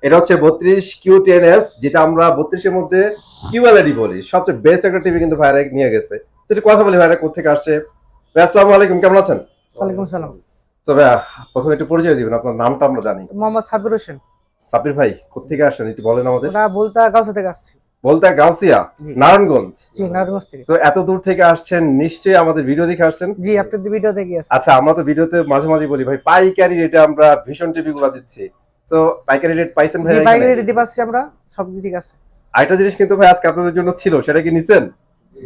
এটা হচ্ছে 32Q10s, যেটা আমরা 32 এর মধ্যে QLED বলি। সবচেয়ে বেস্ট একটা টিভি কিন্তু ভাইরা নিয়ে গেছে। সেটা কথা বলি, ভাইরা কোথেকে আসছে। ভাই আসসালামু আলাইকুম, কেমন আছেন? ওয়ালাইকুম সালাম। তো ভাই প্রথমে একটু পরিচয় দিবেন, আপনার নামটা আমরা জানি। মোহাম্মদ সাবির হোসেন। সাবির ভাই কোথেকে আসছেন একটু বলেন আমাদের। ওটা বলতা গাউসা থেকে আসছি। বলতে গাউসিয়া, জি। নারায়ণগঞ্জ। জি, নারায়ণগঞ্জ থেকে। তো এত দূর থেকে আসছেন, নিশ্চয়ই আমাদের ভিডিও দেখে আসছেন। জি, আপনাদের ভিডিও দেখে আসছি। আচ্ছা, আমরা তো ভিডিওতে মাঝে মাঝে বলি ভাই পাইকারি রেটে আমরা ভীষণ টিভি গুলা দিচ্ছি। তো পাইকারি রেট পাইছেন ভাই? জি, পাইকারি রেটে পাচ্ছি আমরা, সব ঠিক আছে। আরেকটা জিনিস কিন্তু ভাই আজকে আপনাদের জন্য ছিল, সেটা কি নিছেন?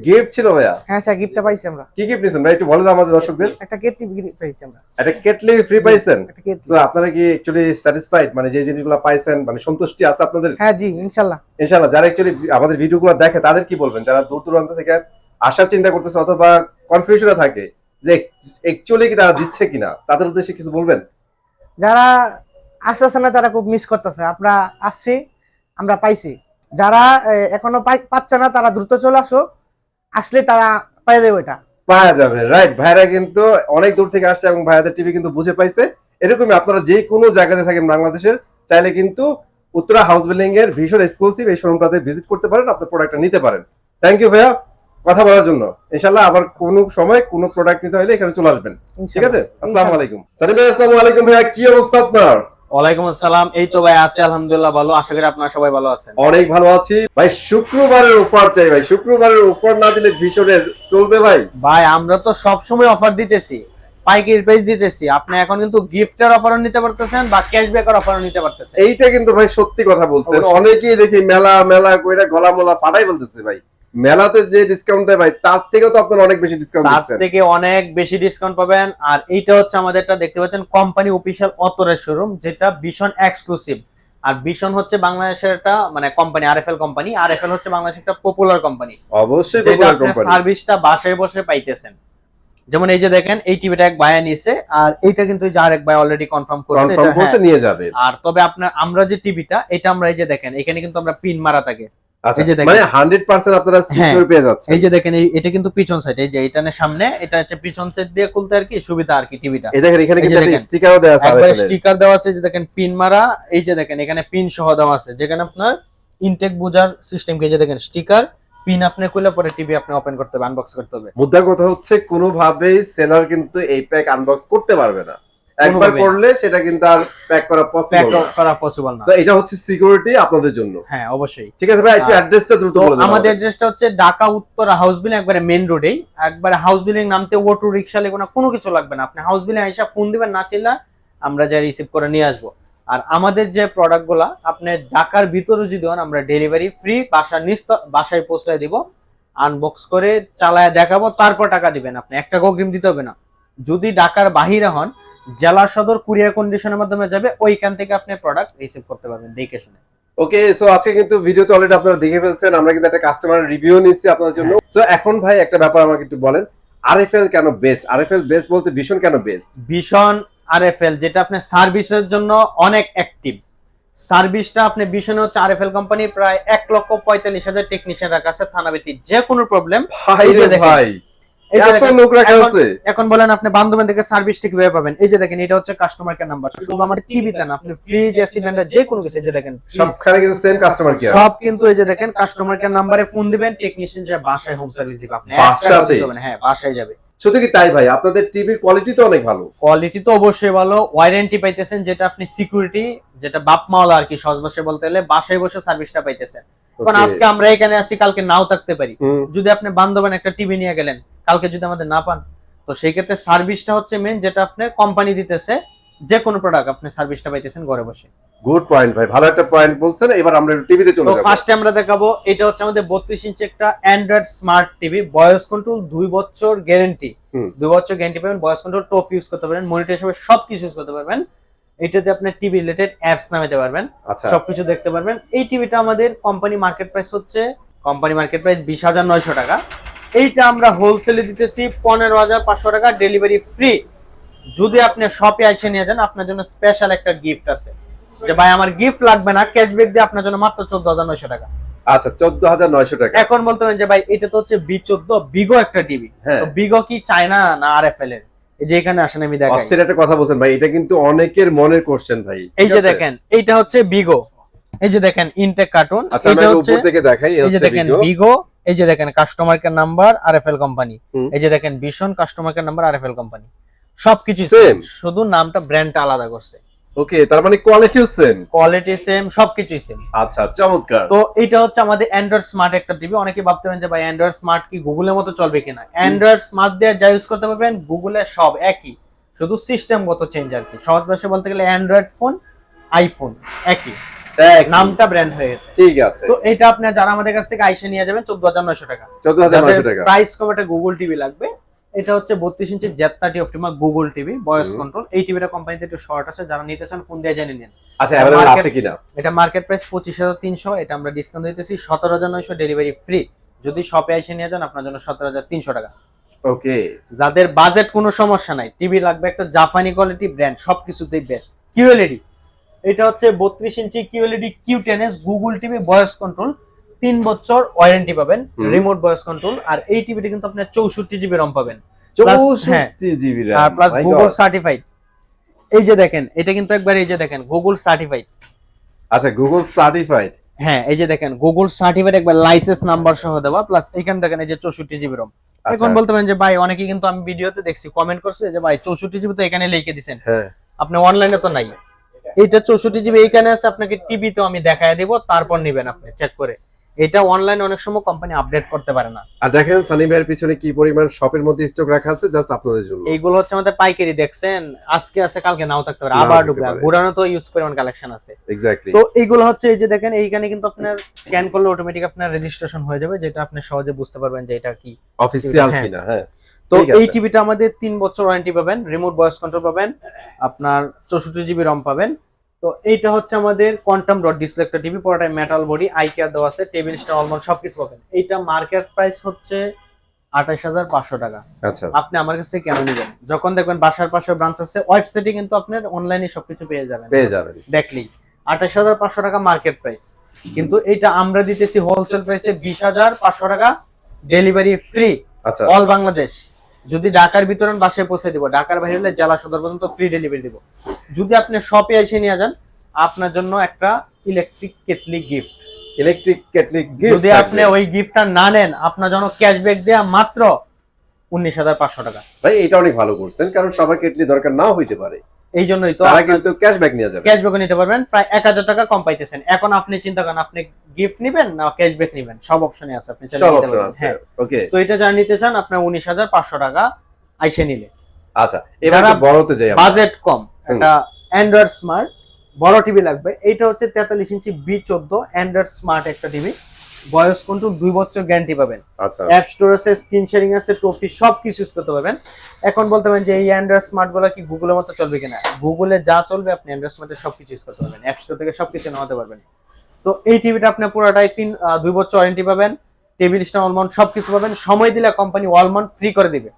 গিফট ছিল ভাইয়া। হ্যাঁ স্যার, গিফটটা পাইছি আমরা। কি গিফট নিছেন ভাই একটু বলেন আমাদের দর্শকদের। একটা কেটলি গিফট পাইছি আমরা। একটা কেটলি ফ্রি পাইছেন? একটা কেটলি। তো আপনারা কি অ্যাকচুয়ালি স্যাটিসফাইড, মানে যে জিনিসগুলো পাইছেন মানে সন্তুষ্টি আছে আপনাদের? হ্যাঁ জি, ইনশাআল্লাহ। ইনশাআল্লাহ। যারা অ্যাকচুয়ালি আমাদের ভিডিওগুলো দেখে তাদের কি বলবেন, যারা দূর দূরান্ত থেকে আসার চিন্তা করতেছে অথবা কনফিউশনে থাকে যে অ্যাকচুয়ালি কি তারা দিচ্ছে কিনা, তাদের উদ্দেশ্যে কিছু বলবেন? যারা আসছে না তারা খুব মিস করতেছে। আমরা আসছি, আমরা পাইছি। যারা এখনো পাচ্ছে না তারা দ্রুত চলে আসো, আসলে তারা পেয়ে যাবে এটা। পাওয়া যাবে, রাইট। ভাইরা কিন্তু অনেক দূর থেকে আসছে এবং ভাইয়াদের টিভি কিন্তু বুঝে পাইছে। এরকমই আপনারা যে কোনো জায়গাতে থাকেন বাংলাদেশের, চাইলে কিন্তু উত্তরা হাউস বিল্ডিং এর ভীষণ এক্সক্লুসিভ এই শোরুমটাতে ভিজিট করতে পারেন, আপনার প্রোডাক্টটা নিতে পারেন। থ্যাংক ইউ ভাইয়া কথা বলার জন্য। ইনশাআল্লাহ আবার কোনো সময় কোনো প্রোডাক্ট নিতে হলে এখানে চলে আসবেন, ঠিক আছে? আসসালামু আলাইকুম। সালিম ভাই আসসালামু আলাইকুম। ভাইয়া কি অবস্থা আপনার? ওয়ালাইকুম আসসালাম। এই তো ভাই আছি আলহামদুলিল্লাহ ভালো, আশা করি আপনারা সবাই ভালো আছেন। অনেক ভালো আছি ভাই। শুক্রবারের অফার চাই ভাই, শুক্রবারের অফার না দিলে ভীষণের চলবে ভাই। ভাই আমরা তো সব সময় অফার দিতেছি, পাইকারি প্রাইস দিতেছি। আপনি এখন কিন্তু গিফটের অফারও নিতে পারতেছেন বা ক্যাশব্যাকের অফারও নিতে পারতেছেন। এইটা কিন্তু ভাই সত্যি কথা বলছেন। অবশ্যই। অনেকেই দেখি মেলা মেলা কইরা গলা মোলা ফাটাই বলতেছে ভাই, মেলাতে যে ডিসকাউন্ট দেয় ভাই তার থেকেও তো আপনারা অনেক বেশি ডিসকাউন্ট তার দিচ্ছেন। থেকে অনেক বেশি ডিসকাউন্ট পাবেন। আর এইটা হচ্ছে আমাদেরটা দেখতে পাচ্ছেন কোম্পানি অফিশিয়াল অথরাইজ শোরুম, যেটা ভীষণ এক্সক্লুসিভ। আর ভীষণ হচ্ছে বাংলাদেশের একটা মানে কোম্পানি, আরএফএল কোম্পানি। আরএফএল হচ্ছে বাংলাদেশের একটা পপুলার কোম্পানি, অবশ্যই যেটা পপুলার আপনি কোম্পানি। সার্ভিসটা বাসায় বসে পাইতেছেন। যেমন এই যে দেখেন, এই টিভিটা এক ভাইয়া নিছে, আর এইটা কিন্তু এই যে আরেক ভাই অলরেডি কনফার্ম করছে, কনফার্ম এটা করতে হ্যাঁ। নিয়ে যাবে। আর তবে আপনার আমরা যে টিভিটা এটা আমরা এই যে দেখেন এখানে কিন্তু আমরা পিন মারা থাকে। আচ্ছা, এই যে দেখেন। মানে 100% আপনারা সিকিউর পেয়ে যাচ্ছেন। এই যে দেখেন এটা কিন্তু পিছন সাইড, এই যে এটা সামনে, এটা হচ্ছে পিছন সাইড দিয়ে খুলতে আর কি সুবিধা আর কি টিভিটা। এই দেখেন এখানে এই যে কিন্তু দেখেন, স্টিকারও দেওয়া আছে। একবার আরেকটা স্টিকার দেওয়া আছে, যে দেখেন পিন মারা। এই যে দেখেন এখানে পিন সহ দেওয়া আছে, যেখানে আপনার ইনটেক বোঝার সিস্টেম কি, যে দেখেন স্টিকার পিন আপনি খুলে পরে টিভি আপনি ওপেন করতে হবে, আনবক্স করতে হবে। মুদ্রার কথা হচ্ছে কোনোভাবেই সেলার কিন্তু এই প্যাক আনবক্স করতে পারবে না। একবার কোনোভাবেই। করলে সেটা কিন্তু আর প্যাক করা প্যাক পসিবল না। করা পসিবল না। তো এটা হচ্ছে সিকিউরিটি আপনাদের জন্য। হ্যাঁ অবশ্যই। ঠিক আছে ভাই, একটু অ্যাড্রেসটা দ্রুত তো বলে দেন। আমাদের অ্যাড্রেসটা হচ্ছে ঢাকা উত্তরা হাউস বিল্ডিং, একবারে মেইন রোডেই। একবারে হাউস বিল্ডিং নামতে অটো রিকশা লেগে কোনো কিছু লাগবে না। আপনি হাউস বিল্ডিং আইসা ফোন দিবেন, না চিল্লা আমরা যা রিসিভ করে নিয়ে আসবো। আর আমাদের যে প্রোডাক্টগুলা আপনি ঢাকার ভিতরে যদি হন, আমরা ডেলিভারি ফ্রি, বাসায় পৌঁছায় দিব। আনবক্স করে চালায় দেখাবো, তারপর টাকা দিবেন। আপনি 1 টাকা অগ্রিম দিতে হবে না। যদি ঢাকার বাহিরে হন, জেলা সদর কুরিয়ার কন্ডিশনের মাধ্যমে যাবে, ওইখান থেকে আপনি প্রোডাক্ট রিসিভ করতে পারবেন দেখে শুনে। ওকে, সো আজকে কিন্তু ভিডিওতে অলরেডি আপনারা দেখে ফেলছেন, আমরা কিন্তু একটা কাস্টমার রিভিউ নিয়েছি আপনাদের জন্য। সো এখন ভাই একটা ব্যাপার আমাকে একটু বলেন, আরএফএল কেন বেস্ট? আরএফএল বেস্ট বলতে ভীষণ কেন বেস্ট? ভীষণ আরএফএল যেটা আপনার সার্ভিসের জন্য অনেক অ্যাক্টিভ। সার্ভিসটা আপনি ভীষণ হচ্ছে আরএফএল কোম্পানি প্রায় 1,45,000 টেকনিশিয়ান রাখা আছে, থানাভিত্তিক যে কোনো প্রবলেম। ভাই রে ভাই, এত লোক রাখা আছে। এখন বলেন আপনি বান্ধবন থেকে সার্ভিসটা কিভাবে পাবেন? এই যে দেখেন এটা হচ্ছে কাস্টমার কেয়ার নাম্বার। শুধু আমাদের টিভিতে না, আপনি ফ্রিজ, এসি ব্লেন্ডার যে কোনো কিছু, এই যে দেখেন সবখানে কিন্তু সেম কাস্টমার কেয়ার। সব কিন্তু এই যে দেখেন কাস্টমার কেয়ার নাম্বারে ফোন দিবেন, টেকনিশিয়ান যে বাসায় হোম সার্ভিস দিবে। আপনি বাসাতে? হ্যাঁ বাসায় যাবে। সত্যি কি তাই ভাই? আপনাদের টিভির কোয়ালিটি তো অনেক ভালো। কোয়ালিটি তো অবশ্যই ভালো, ওয়ারেন্টি পাইতেছেন, যেটা আপনি সিকিউরিটি, যেটা বাপ মাওলা আর কি, সহজ ভাষায় বলতে গেলে বাসায় বসে সার্ভিসটা পাইতেছেন। কারণ আজকে আমরা এখানে আসি, কালকে নাও থাকতে পারি। যদি আপনি বান্ধবেন একটা টিভি নিয়ে গেলেন, কালকে যদি আমাদের না পান, তো সেই ক্ষেত্রে সার্ভিসটা হচ্ছে মেন, যেটা আপনার কোম্পানি দিতেছে। যে কোনো প্রোডাক্ট আপনি সার্ভিসটা পাইতেছেন ঘরে বসে। গুড পয়েন্ট ভাই, ভালো একটা পয়েন্ট বলছেন। এবার আমরা টিভিতে চলে তো যাব। ফার্স্টে আমরা দেখাবো, এটা হচ্ছে আমাদের 32 ইঞ্চি একটা Android smart TV, voice control, 2 বছর গ্যারান্টি। 2 বছর গ্যারান্টি পাবেন, ভয়েস কন্ট্রোল টপ ইউজ করতে পারবেন, মনিটর হিসেবে সবকিছু ইউজ করতে পারবেন। এটাতে আপনি টিভি রিলেটেড অ্যাপস নামাতে পারবেন, সবকিছু দেখতে পারবেন। এই টিভিটা আমাদের কোম্পানি মার্কেট প্রাইস হচ্ছে 20,900 টাকা। এইটা আমরা হোলসেলে দিতেছি 15,500 টাকা, ডেলিভারি ফ্রি। যদি আপনি শপে এসে নিয়ে যান, আপনার জন্য স্পেশাল একটা গিফট আছে, যে ভাই আমার গিফট লাগবে না, ক্যাশব্যাক দিয়ে আপনার জন্য মাত্র 14,900 টাকা। আচ্ছা, 14,900 টাকা। এখন বলতে পারেন যে ভাই এটা তো হচ্ছে B14 বিগো একটা টিভি। তো বিগো কি চায়না না আরএফএল এর? এই যে এখানে আসেন আমি দেখাই। অস্থির একটা কথা বলছেন ভাই, এটা কিন্তু অনেকের মনের কোশ্চেন ভাই। এই যে দেখেন এইটা হচ্ছে বিগো, এই যে দেখেন ইনটেক কার্টুন, আচ্ছা আমরা উপর থেকে দেখাই, এই যে দেখেন বিগো, এই যে দেখেন customer care number RFL company, এই যে দেখেন vision customer care number RFL company, সবকিছু সেম, শুধু নামটা ব্র্যান্ডটা আলাদা করছে। ওকে, তার মানে কোয়ালিটিও সেম, কোয়ালিটি সেম, সবকিছুই সেম। আচ্ছা চমৎকার। তো এটা হচ্ছে আমাদের অ্যান্ড্রয়েড স্মার্ট একটা টিভি। অনেকে ভাবতে পারেন যে ভাই অ্যান্ড্রয়েড স্মার্ট কি গুগলের মতো চলবে কিনা। অ্যান্ড্রয়েড স্মার্ট দিয়ে যা ইউজ করতে পারবেন গুগলের সব একই, শুধু সিস্টেমগত চেঞ্জ আর কি। সহজ ভাষায় বলতে গেলে অ্যান্ড্রয়েড ফোন আইফোন একই, নামটা ব্র্যান্ড হয়ে গেছে। ঠিক আছে, তো এটা আপনি যারা আমাদের কাছ থেকে আইসে নিয়ে যাবেন 14900 টাকা। 14900 টাকা প্রাইস কম একটা গুগল টিভি লাগবে। এটা হচ্ছে 32 ইঞ্চি Z30 Optima Google TV, voice control. এই টিভিটা কোম্পানিতে একটু শর্ট আছে, যারা নিতে চান ফোন দিয়ে জেনে নিন। আচ্ছা अवेलेबल আছে কিনা? এটা মার্কেট প্রাইস 25300, এটা আমরা ডিসকাউন্ট দিতেছি 17900, ডেলিভারি ফ্রি। যদি শপে এসে নিয়ে যান আপনার জন্য 17300 টাকা। ওকে, যাদের বাজেট কোনো সমস্যা নাই, টিভি লাগবে একটা জাপানি কোয়ালিটি ব্র্যান্ড, সবকিছুতেই বেস্ট, কিউএলইডি। এটা হচ্ছে 32 ইঞ্চি QLED Q10s Google TV, voice control, 3 বছর ওয়ারেন্টি পাবেন, রিমোট ভয়েস কন্ট্রোল। আর এই টিভিটা কিন্তু আপনি 64 জিবি রম পাবেন, 64 জিবি RAM, আর প্লাস গুগল সার্টিফাইড। এই যে দেখেন এটা কিন্তু একবার, এই যে দেখেন গুগল সার্টিফাইড। আচ্ছা গুগল সার্টিফাইড, হ্যাঁ এই যে দেখেন গুগল সার্টিফাইড, একবার লাইসেন্স নাম্বার সহ দেওয়া, প্লাস এখানে দেখেন এই যে 64 জিবি রম। এখন বলতে পারেন যে ভাই অনেকে কিন্তু আমি ভিডিওতে দেখছি কমেন্ট করছে যে ভাই 64 জিবি তো এখানে লিখে দিবেন, হ্যাঁ আপনি অনলাইনে তো নাই। এইটা 64 জিবি এইখানে আছে, আপনাকে টিভিতে আমি দেখায় দেব, তারপর নেবেন আপনি চেক করে। এটা অনলাইনে অনেক সময় কোম্পানি আপডেট করতে পারে না। আর দেখেন সানি ভাইয়ের পিছনে কি পরিমাণ শপের মধ্যে স্টক রাখা আছে জাস্ট আপনাদের জন্য। এইগুলো হচ্ছে আমাদের পাইকারি, দেখছেন আজকে আছে কালকে নাও থাকতে পারে, আবার ডুবে ঘোরানো তো ইউজ পরিমাণ কালেকশন আছে। এক্স্যাক্টলি। তো এইগুলো হচ্ছে এই যে দেখেন এইখানে কিন্তু আপনার স্ক্যান করলে অটোমেটিক আপনার রেজিস্ট্রেশন হয়ে যাবে, যেটা আপনি সহজে বুঝতে পারবেন যে এটা কি অফিশিয়াল কিনা। হ্যাঁ, তো এই টিভিটা আমাদের 3 বছর ওয়ারেন্টি পাবেন, রিমোট ভয়েস কন্ট্রোল পাবেন, আপনার 64 জিবি রম পাবেন। তো এইটা হচ্ছে আমাদের কোয়ান্টাম ডট ডিসপ্লে একটা টিভি, পুরোটাই মেটাল বডি, আই কেয়ার দেওয়া আছে, টেবিল স্ট্যান্ড অলমোস্ট সবকিছু পাবেন। এইটা মার্কেট প্রাইস হচ্ছে 28500 টাকা। আচ্ছা, আপনি আমার কাছে কেন নেবেন? যখন দেখবেন বাসার পাশে ব্রাঞ্চ আছে, ওয়েবসাইটে কিন্তু আপনার অনলাইনে সবকিছু পেয়ে যাবেন দেখলেই। 28500 টাকা মার্কেট প্রাইস, কিন্তু এটা আমরা দিতেছি হোলসেল প্রাইসে 20500 টাকা, ডেলিভারি ফ্রি অল বাংলাদেশ। যদি ঢাকার ভিতরে বাসায় পৌঁছে দিব, ঢাকার বাইরে হলে জেলা সদর পর্যন্ত ফ্রি ডেলিভারি দিব। যদি আপনি শপে এসে নিয়ে যান, আপনার জন্য একটা electric kettle gift. Electric kettle gift, যদি আপনি ওই গিফটটা না নেন, আপনার জন্য ক্যাশব্যাক দেয়া মাত্র 19500 টাকা। ভাই এটা অনেক ভালো করছেন, কারণ সবার কেটলি দরকার নাও হইতে পারে, এই জন্যই তো তারা কিন্তু ক্যাশব্যাক নিয়ে যাবে, ক্যাশব্যাক নিতে পারবেন, প্রায় 1000 টাকা কম পাইতেছেন। এখন আপনি চিন্তা করেন আপনি গিফট নেবেন না ক্যাশব্যাক নেবেন, সব অপশনই আছে, আপনি চাইলে নিতে পারবেন। হ্যাঁ ওকে। তো এটা যারা নিতে চান আপনার 19500 টাকা আইসে নিলে। আচ্ছা এবার বড়তে যাই, বাজেট কম, একটা অ্যান্ড্রয়েড স্মার্ট বড় টিভি লাগবে। এইটা হচ্ছে 43 ইঞ্চি B14 অ্যান্ড্রয়েড স্মার্ট একটা টিভি, ভয়েস কন্ট্রোল, 2 বছর গ্যারান্টি পাবেন। আচ্ছা, অ্যাপ স্টোর আছে, স্ক্রিন শেয়ারিং আছে, ট্রফি সবকিছু ইউজ করতে পারবেন। এখন বলতে পারেন যে এই অ্যান্ড্রয়েড স্মার্ট গুলো কি গুগলের মতো চলবে কিনা? গুগলে যা চলবে আপনি অ্যান্ড্রয়েড স্মার্টে সবকিছু ইউজ করতে পারবেন, অ্যাপ স্টোর থেকে সবকিছু নামাতে পারবেন। তো এই টিভিটা আপনি পুরোটাই 2 বছর ওয়ারেন্টি পাবেন, টেবিল স্ট্যান্ড অলমাউন্ট সবকিছু পাবেন। সময় দিলে কোম্পানি অলমাউন্ট ফ্রি করে দিবে,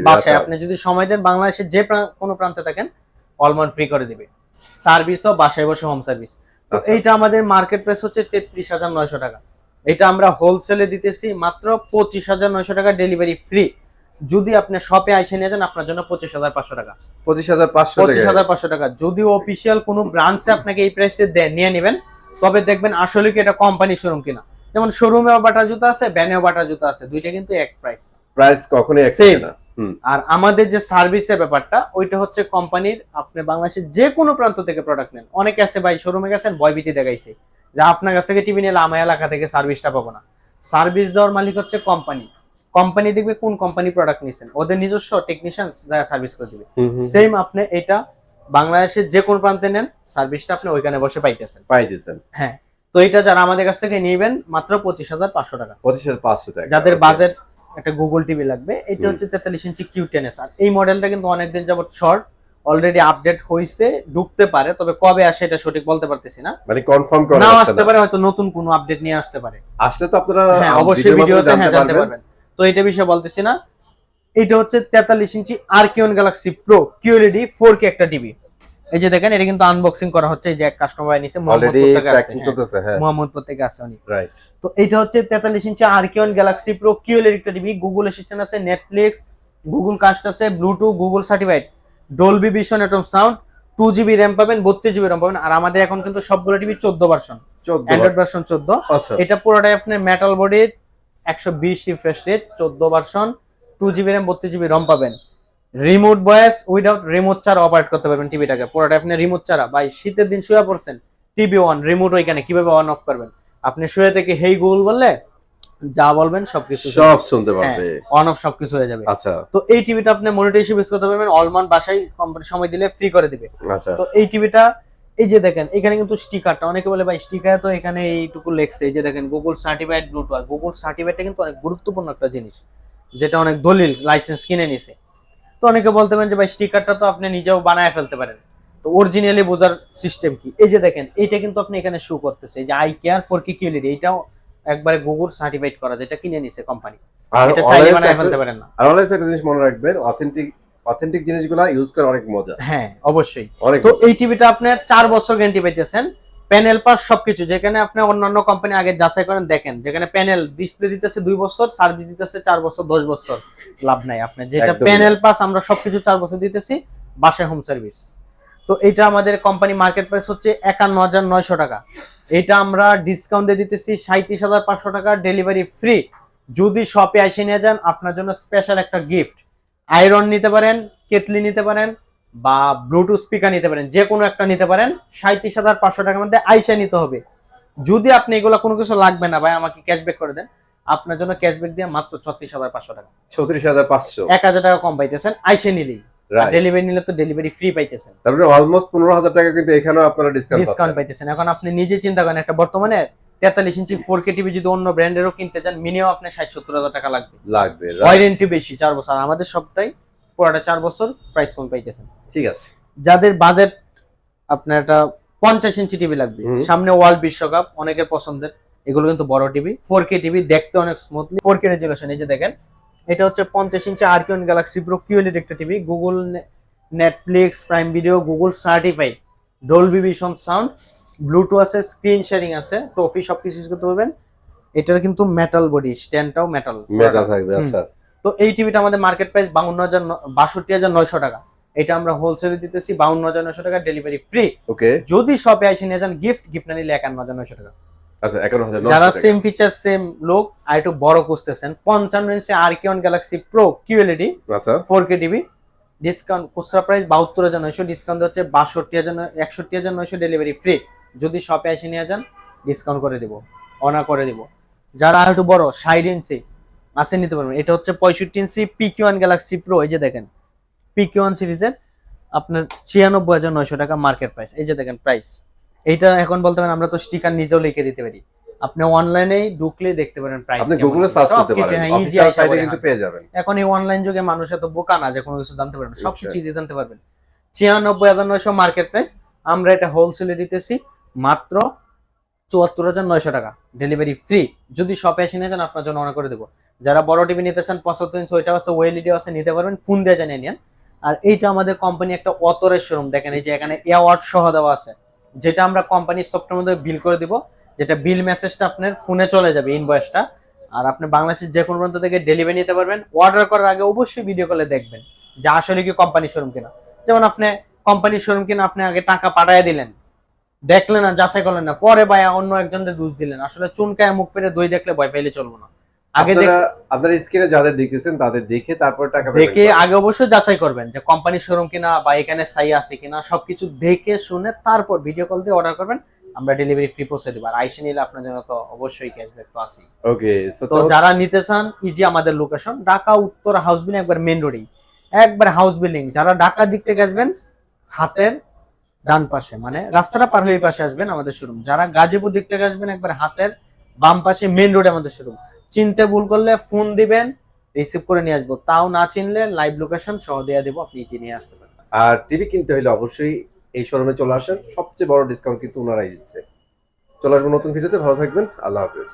বাসায় আপনি যদি সময় দেন, বাংলাদেশের যে কোনো প্রান্তে থাকেন অলমাউন্ট ফ্রি করে দিবে, সার্ভিসও বাসায় বসে হোম সার্ভিস। তো এইটা আমাদের মার্কেট প্রাইস হচ্ছে 33900 টাকা। এটা আমরা হোলসেলে দিতেছি মাত্র 25900 টাকা, ডেলিভারি ফ্রি। যদি আপনি শপে এসে নিয়ে যান, আপনার জন্য 25500 টাকা। 25500 টাকা। যদি অফিশিয়াল কোনো ব্রাঞ্চে আপনাকে এই প্রাইসে দেন, নিয়ে নেবেন, তবে দেখবেন আসলে কি এটা কোম্পানি শোরুম কিনা। যেমন শোরুমেও বাটা জুতা আছে, ভ্যানেও বাটা জুতা আছে, দুইটা কিন্তু এক প্রাইস কখনোই এক না। আর আমাদের যে সার্ভিসের ব্যাপারটা, ওইটা হচ্ছে কোম্পানির, আপনি বাংলাদেশের যে কোনো প্রান্ত থেকে প্রোডাক্ট নেন। অনেকে আছে ভাই শোরুমে গেছেন, ভয়ভীতি দেখাইছে যে আপনার কাছ থেকে টিভি নিলে আমার এলাকা থেকে সার্ভিসটা পাবো না। সার্ভিস দেওয়ার মালিক হচ্ছে কোম্পানি দেখবে কোন কোম্পানি প্রোডাক্ট নিছেন, ওদের নিজস্ব টেকনিশিয়ান যারা সার্ভিস করে দিবে। সেম আপনি এটা বাংলাদেশের যে কোন প্রান্তে নেন, সার্ভিসটা আপনি ওইখানে বসে পাইতেছেন। হ্যাঁ, তো এটা যারা আমাদের কাছ থেকে নেবেন মাত্র 25500 টাকা। 25500 টাকা। যাদের বাজেট একটা গুগল টিভি লাগবে, এটা হচ্ছে 43 ইঞ্চি Q10s। আর এই মডেলটা কিন্তু অনেকদিন যাবত শর্ট, অলরেডি আপডেট হইছে, ঢুকতে পারে, তবে কবে আসে এটা সঠিক বলতে পারতেছি না, মানে কনফার্ম করা নাও আসতে পারে, হয়তো নতুন কোনো আপডেট নিয়ে আসতে পারে। আসলে তো আপনারা অবশ্যই ভিডিওতে জানতে পারবেন। তো এটা বিষয়ে বলতেছি না। এটা হচ্ছে 43 ইঞ্চি আর্কিওন গ্যালাক্সি প্রো QLED 4K একটা টিভি। এই যে দেখেন, এটা কিন্তু আনবক্সিং করা হচ্ছে, এই যে এক কাস্টমার নিছে, মোহাম্মদপুর থেকে আছে উনি। তো এটা হচ্ছে 43 ইঞ্চি আর্কিওন গ্যালাক্সি প্রো QLED একটা টিভি। গুগল অ্যাসিস্ট্যান্ট আছে, নেটফ্লিক্স, গুগল কাস্ট আছে, Bluetooth, Google certified, Dolby vision atom sound, 2 GB RAM পাবেন, 32 GB র্যাম পাবেন। আর আমাদের এখন কিন্তু সবগুলো টিভি 14 ভার্সন, 14 অ্যান্ড্রয়েড ভার্সন 14। আচ্ছা এটা পুরোটাই আপনার metal body, 120 refresh rate, 14 version, 2 GB RAM, 32 GB রম পাবেন। রিমোট ভয়েস উইদাউট রিমোট ছাড়া অপারেট করতে পারবেন টিভিটাকে, পুরোটা আপনি রিমোট ছাড়া। ভাই শীতের দিন শুয়ে পড়ছেন, টিভি অন, রিমোট ওইখানে, কিভাবে অন অফ করবেন? আপনি শুয়ে থেকে হেই গুগল বললে যা বলবেন সবকিছু সব শুনতে পারবে, অন অফ সবকিছু হয়ে যাবে। আচ্ছা তো এই টিভিটা আপনি মনিটর হিসেবে ইউজ করতে পারবেন, অলমান বাসায় কোম্পানি সময় দিলে ফ্রি করে দিবে। আচ্ছা তো এই টিভিটা, এই যে দেখেন এখানে কিন্তু স্টিকারটা, অনেকে বলে ভাই স্টিকার তো এখানে এইটুকু লেখছে, এই যে দেখেন গুগল সার্টিফাইড ব্লুটুথ। আর গুগল সার্টিফাইডটা কিন্তু অনেক গুরুত্বপূর্ণ একটা জিনিস, যেটা অনেক দলিল, লাইসেন্স কিনে নিছে। তো অনেকে বলতে পারেন যে ভাই স্টিকারটা তো আপনি নিজেও বানায় ফেলতে পারেন, তো অরিজিনালি বোঝার সিস্টেম কি? এই যে দেখেন এইটা কিন্তু আপনি এখানে শো করতেছে, এই যে আই কেয়ার 4K QLED, এইটাও একবারে গুগল সার্টিফাইড করা, যেটা কিনে নিছে কোম্পানি। আর এটা চাইলে always বানায় ফেলতে পারেন না। আর অলওয়েজ একটা জিনিস মনে রাখবেন, অথেন্টিক জিনিসগুলো ইউজ করা অনেক মজা, হ্যাঁ অবশ্যই। অনেক তো মজা। এই টিভিটা আপনার 4 বছর গ্যারান্টি পাইতেছেন, প্যানেল পাস সবকিছু। যেখানে আপনি অন্যান্য কোম্পানি আগে যাচাই করেন দেখেন, যেখানে প্যানেল ডিসপ্লে দিতেছে 2 বছর, সার্ভিস দিতেছে 4 বছর, 10 বছর, লাভ নাই আপনার। যেটা একদমই প্যানেল পাস আমরা সবকিছু 4 বছর দিতেছি, বাসায় হোম সার্ভিস। তো এটা আমাদের কোম্পানি মার্কেট প্রাইস হচ্ছে 51,900 টাকা। এটা আমরা ডিসকাউন্ট দিয়ে দিতেছি 37,500 টাকা, ডেলিভারি ফ্রি। যদি শপে এসে নিয়ে যান, আপনার জন্য স্পেশাল একটা গিফট, আয়রন নিতে পারেন, কেতলি নিতে পারেন, বা ব্লুটুথ স্পিকার নিতে পারেন, যে কোনো একটা নিতে পারেন। 37,500 টাকার মধ্যে আইসা নিতে হবে। যদি আপনি এগুলো কোনো কিছু লাগবে না ভাই, আমাকে ক্যাশব্যাক করে দেন, আপনার জন্য ক্যাশব্যাক দিয়ে মাত্র 36,500 টাকা, 36,500, 1,000 টাকা কম পাইতেছেন আইসে নিলেই। Right. ডেলিভারি নিলে তো ডেলিভারি ফ্রি পাইতেছেন, তারপরে অলমোস্ট 15,000 টাকা কিন্তু এখানেও আপনারা ডিসকাউন্ট ডিসকাউন্ট পাইতেছেন। এখন আপনি নিজে চিন্তা করেন, একটা বর্তমানে 43 ইঞ্চি 4K টিভি যদি অন্য ব্র্যান্ডেরও কিনতে চান, মিনিমাম আপনার 60-70 টাকা লাগবে। লাগবে, right? ওয়ারেন্টি বেশি, 4 বছর। আর আমাদের সবটাই পুরোটা 4 বছর, প্রাইস কম পাইতেছেন। ঠিক আছে, যাদের বাজেট আপনার একটা 50 ইঞ্চি টিভি লাগবে, হুম। সামনে ওয়ার্ল্ড বিশ্বকাপ অনেকের পছন্দের, এগুলো কিন্তু বড় টিভি, 4K টিভি, দেখতে অনেক স্মুথলি, 4K রেজুলেশন। এই যে দেখেন, এটা হচ্ছে 50 ইঞ্চি আরকিওন গ্যালাক্সি প্রো QLED একটা TV, Google, Netflix, prime video, Google certified, Dolby vision sound, Bluetooth আছে, স্ক্রিন শেয়ারিং আছে, ট্রফি সবকিছু ইউজ করতে পারবেন। এটার কিন্তু মেটাল বডি, স্ট্যান্ডটাও মেটাল মেটা থাকবে, আচ্ছা তো এই টিভিটা আমাদের মার্কেট প্রাইস 62,900 টাকা। এটা আমরা হোলসেলে দিতেছি 52,900 টাকা, ডেলিভারি ফ্রি। ওকে, যদি শপে এসে নিয়ে যান, গিফট না নিলে 51,900 টাকা। আচ্ছা 51,900 যারা টাকা। সেম ফিচার সেম লোক আর একটু বড় খুঁজতেছেন, 55 ইঞ্চি আরকিওন গ্যালাক্সি প্রো QLED আচ্ছা 4K টিভি, ডিসকাউন্ট খুচরা প্রাইস 72,900, ডিসকাউন্ট হচ্ছে 61,900, ডেলিভারি ফ্রি। যদি শপে এসে নিয়ে যান, ডিসকাউন্ট করে দিব, অনার করে দিব। যারা আর একটু বড় 60 ইঞ্চি আছে নিতে পারবেন। এটা হচ্ছে 65 ইঞ্চি PQ1 গ্যালাক্সি প্রো, এই যে দেখেন PQ1 সিরিজের আপনার 96,900 টাকা মার্কেট প্রাইস। এই যে দেখেন প্রাইস, এইটা এখন বলতে পারেন আমরা তো স্টিকার নিজেও লিখে দিতে পারি, আপনি অনলাইনে ঢুকলে দেখতে পারেন প্রাইস। আপনি গুগলে সার্চ করতে পারেন, ইজি অফিসিয়াল সাইটে কিন্তু পেয়ে যাবেন। এখন এই অনলাইন যুগে মানুষ এত বোকা না যে কোনো কিছু জানতে পারবে না, সবকিছু ইজি জানতে পারবেন। 96,900 মার্কেট প্রাইস, আমরা এটা হোলসেলে দিতেছি মাত্র 74,900 টাকা, ডেলিভারি ফ্রি। যদি শপে এসে নিয়ে যান, আপনার জন্য অনার করে দেবো। যারা বড় টিভি নিতে চান, 75 ইঞ্চি, ওইটা আছে, ওএলইডি আছে, নিতে পারবেন, ফোন দিয়ে জানিয়ে নিন। আর এইটা আমাদের কোম্পানি একটা অতরের শোরুম, দেখেন এই যে এখানে অ্যাওয়ার্ড সহ দেওয়া আছে, যেটা আমরা কোম্পানির সফটওয়্যারের মধ্যে বিল করে দিব, যেটা বিল মেসেজটা আপনার ফোনে চলে যাবে, ইনভয়েসটা। আর আপনি বাংলাদেশের যে কোনো প্রান্ত থেকে ডেলিভারি নিতে পারবেন। অর্ডার করার আগে অবশ্যই ভিডিও কলে দেখবেন যে আসলে কি কোম্পানি শোরুম কিনা। যেমন আপনি কোম্পানি শোরুম কিনা, আপনি আগে টাকা পাঠায় দিলেন, দেখলেন না, যাচাই করলেন না, পরে ভাই অন্য একজনের দোষ দিলেন, আসলে চুনকায় মুখ ফেরে দই দেখলে ভয় পাইলে চলবো না। আগে আপনারা স্ক্রিনে যাদের দেখতেছেন তাদের দেখে তারপর টাকা দেখে আগে অবশ্যই যাচাই করবেন যে কোম্পানি শোরুম কিনা বা এখানে স্থায়ী আছে কিনা, সবকিছু দেখে শুনে তারপর ভিডিও কল দিয়ে অর্ডার করবেন, আমরা ডেলিভারি ফ্রি পৌঁছে দেব। আর আইসে নিলে আপনার জন্য তো অবশ্যই ক্যাশব্যাক তো আছেই। ওকে, তো যারা নিতে চান, ইজি আমাদের লোকেশন ঢাকা উত্তর হাউস বিল্ডিং, একবার মেইন রোডেই, একবার হাউস বিল্ডিং। যারা ঢাকার দিক থেকে আসবেন, হাতের ডান পাশে, মানে রাস্তাটা পার হয়ে পাশে আসবেন আমাদের শোরুম। যারা গাজীপুর দিক থেকে আসবেন, একবার হাতের বাম পাশে মেইন রোডে আমাদের শোরুম। চিনতে ভুল করলে ফোন দিবেন, রিসিভ করে নিয়ে আসবো। তাও না চিনলে লাইভ লোকেশন সহ দিয়ে দেবো, আপনি ইজি নিয়ে আসতে পারবেন। আর টিভি কিনতে হলে অবশ্যই এই শোরুমে চলে আসেন, সবচেয়ে বড় ডিসকাউন্ট কিন্তু ওনারাই দিচ্ছে। চলে আসবো নতুন ভিডিওতে, ভালো থাকবেন, আল্লাহ হাফেজ।